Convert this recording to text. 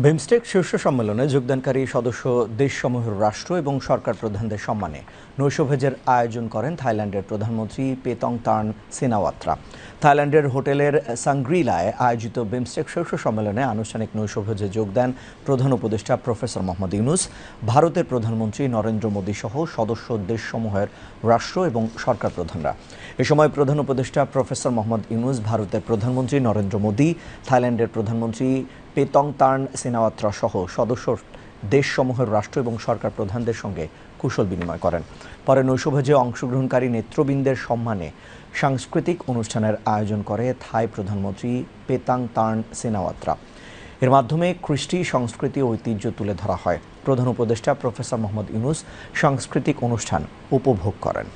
বিমস্টেক শীর্ষ সম্মেলনে যোগদানকারী সদস্য দেশসমূহের রাষ্ট্র এবং সরকার প্রধানদের সম্মানে নৈশভোজের আয়োজন করেন থাইল্যান্ডের প্রধানমন্ত্রী পেতংতার্ন সিনাওয়াত্রা। থাইল্যান্ডের হোটেলের সাংগ্রিলায় আয়োজিত বিমস্টেক শীর্ষ সম্মেলনে আনুষ্ঠানিক নৈশভোজে যোগ দেন প্রধান উপদেষ্টা প্রফেসর মোহাম্মদ ইউনূস, ভারতের প্রধানমন্ত্রী নরেন্দ্র মোদী সহ সদস্য দেশসমূহের রাষ্ট্র এবং সরকার প্রধানরা। এ সময় প্রধান উপদেষ্টা প্রফেসর মোহাম্মদ ইউনূস ভারতের প্রধানমন্ত্রী নরেন্দ্র মোদী, থাইল্যান্ডের প্রধানমন্ত্রী পেতংতার্ন সিনাওয়াত্রা সহ সদস্য দেশসমূহের রাষ্ট্র এবং সরকার প্রধানদের সঙ্গে কুশল বিনিময় করেন। পরে নৈশভোজে অংশগ্রহণকারী নেতৃবৃন্দের সম্মানে সাংস্কৃতিক অনুষ্ঠানের আয়োজন করে থাই প্রধানমন্ত্রী পেতংতার্ন সিনাওয়াত্রা। এর মাধ্যমে কৃষ্টি সংস্কৃতি ও ঐতিহ্য তুলে ধরা হয়। প্রধান উপদেষ্টা প্রফেসর মোহাম্মদ ইউনূস সাংস্কৃতিক অনুষ্ঠান উপভোগ করেন।